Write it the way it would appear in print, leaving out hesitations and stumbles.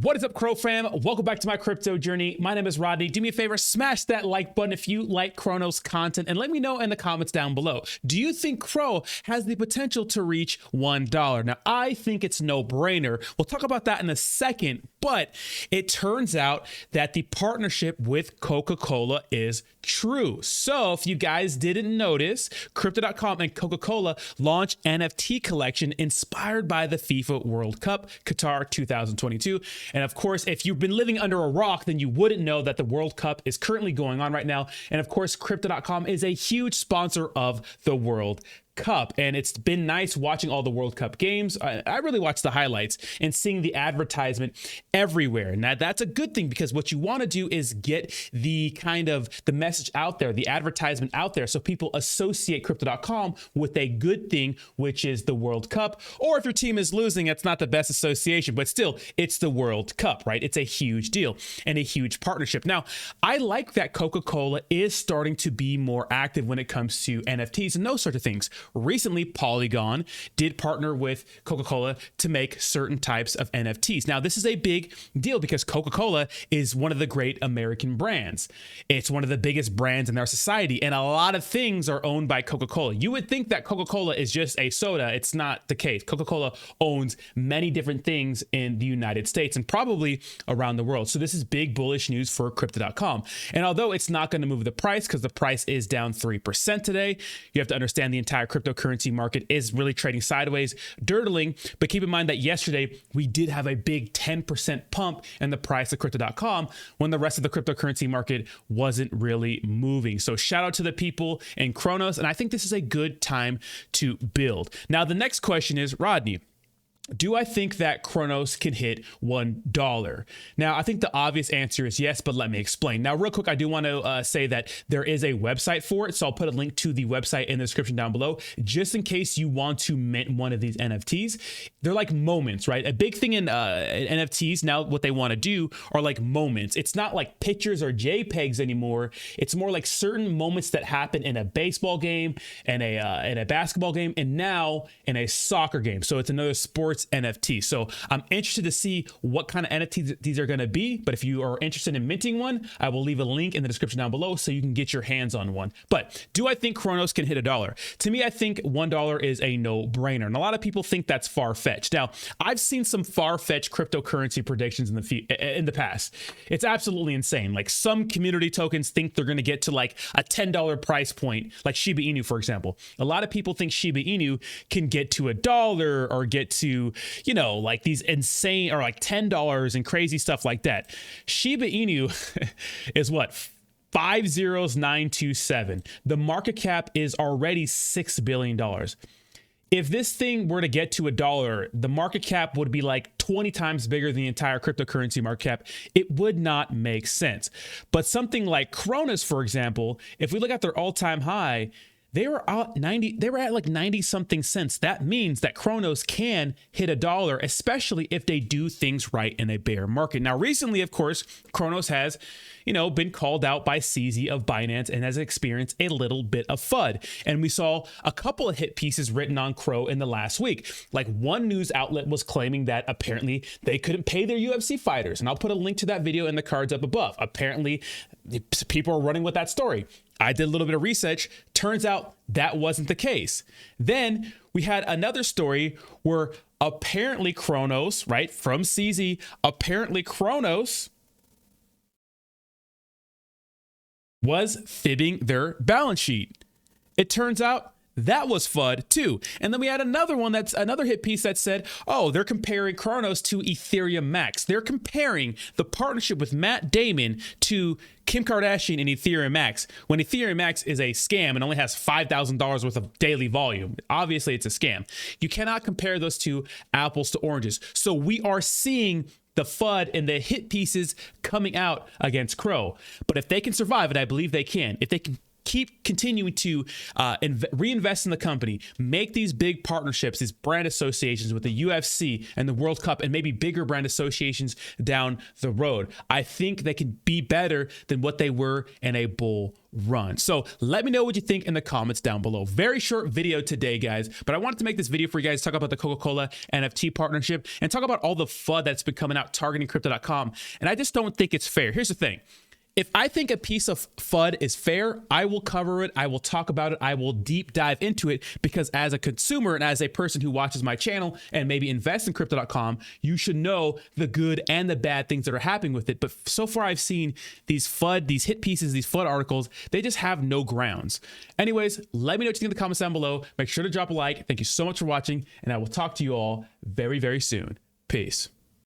What is up, CRO fam? Welcome back to my crypto journey. My name is Rodney. Do me a favor, smash that like button if you like Cronos content, and let me know in the comments down below. Do you think CRO has the potential to reach $1? Now, I think it's no brainer. We'll talk about that in a second, but it turns out that the partnership with Coca Cola is true. So if you guys didn't notice, Crypto.com and Coca Cola launched NFT collection inspired by the FIFA World Cup, Qatar 2022. And of course, if you've been living under a rock, then you wouldn't know that the World Cup is currently going on right now. And of course, Crypto.com is a huge sponsor of the World Cup, and it's been nice watching all the World Cup games. I really watched the highlights and seeing the advertisement everywhere. Now that's a good thing, because what you want to do is get the message out there, the advertisement out there, so people associate Crypto.com with a good thing, which is the World Cup. Or if your team is losing, it's not the best association, but still, it's the World Cup, right? It's a huge deal and a huge partnership. Now, I like that Coca-Cola is starting to be more active when it comes to NFTs and those sorts of things. Recently, Polygon did partner with Coca-Cola to make certain types of NFTs. Now, this is a big deal because Coca-Cola is one of the great American brands. It's one of the biggest brands in our society, and a lot of things are owned by Coca-Cola. You would think that Coca-Cola is just a soda. It's not the case. Coca-Cola owns many different things in the United States and probably around the world. So this is big bullish news for Crypto.com. And although it's not going to move the price because the price is down 3% today, you have to understand the entire cryptocurrency market is really trading sideways, dirtling. But keep in mind that yesterday we did have a big 10% pump in the price of Crypto.com when the rest of the cryptocurrency market wasn't really moving. So shout out to the people in Cronos. And I think this is a good time to build. Now, the next question is, Rodney, do I think that Cronos can hit $1? Now, I think the obvious answer is yes, but let me explain. Now, real quick, I do want to say that there is a website for it. So I'll put a link to the website in the description down below, just in case you want to mint one of these NFTs. They're like moments, right? A big thing in NFTs now, what they want to do are like moments. It's not like pictures or JPEGs anymore. It's more like certain moments that happen in a baseball game and in a basketball game, and now in a soccer game. So it's another sports NFT. So I'm interested to see what kind of NFTs these are going to be. But if you are interested in minting one, I will leave a link in the description down below so you can get your hands on one. But do I think Cronos can hit $1? To me, I think $1 is a no-brainer. And a lot of people think that's far-fetched. Now, I've seen some far-fetched cryptocurrency predictions in the past. It's absolutely insane. Like, some community tokens think they're going to get to like a $10 price point, like Shiba Inu, for example. A lot of people think Shiba Inu can get to $1 or get to, you know, like these insane, or like $10 and crazy stuff like that. Shiba Inu is what? 50927. The market cap is already $6 billion. If this thing were to get to $1, the market cap would be like 20 times bigger than the entire cryptocurrency market cap. It would not make sense. But something like Cronos, for example, if we look at their all-time high, they were at like 90 something cents. That means that Cronos can hit $1, especially if they do things right in a bear market. Now, recently, of course, Cronos has, been called out by CZ of Binance and has experienced a little bit of FUD. And we saw a couple of hit pieces written on CRO in the last week. Like, one news outlet was claiming that apparently they couldn't pay their UFC fighters. And I'll put a link to that video in the cards up above. Apparently, people are running with that story. I did a little bit of research. Turns out that wasn't the case. Then we had another story where apparently Cronos, right, from CZ, apparently Cronos was fibbing their balance sheet. It turns out that was FUD too. And then we had another one, that's another hit piece that said, oh, they're comparing Cronos to Ethereum Max. They're comparing the partnership with Matt Damon to Kim Kardashian and Ethereum Max, when Ethereum Max is a scam and only has $5,000 worth of daily volume. Obviously, it's a scam. You cannot compare those two apples to oranges. So we are seeing the FUD and the hit pieces coming out against CRO. But if they can survive, and I believe they can, if they can keep continuing to reinvest in the company, make these big partnerships, these brand associations with the UFC and the World Cup, and maybe bigger brand associations down the road, I think they can be better than what they were in a bull run. So let me know what you think in the comments down below. Very short video today, guys, but I wanted to make this video for you guys to talk about the Coca Cola NFT partnership and talk about all the FUD that's been coming out targeting Crypto.com. And I just don't think it's fair. Here's the thing. If I think a piece of FUD is fair, I will cover it. I will talk about it. I will deep dive into it, because as a consumer and as a person who watches my channel and maybe invests in Crypto.com, you should know the good and the bad things that are happening with it. But so far I've seen these FUD, these hit pieces, these FUD articles, they just have no grounds. Anyways, let me know what you think in the comments down below. Make sure to drop a like. Thank you so much for watching, and I will talk to you all very, very soon. Peace.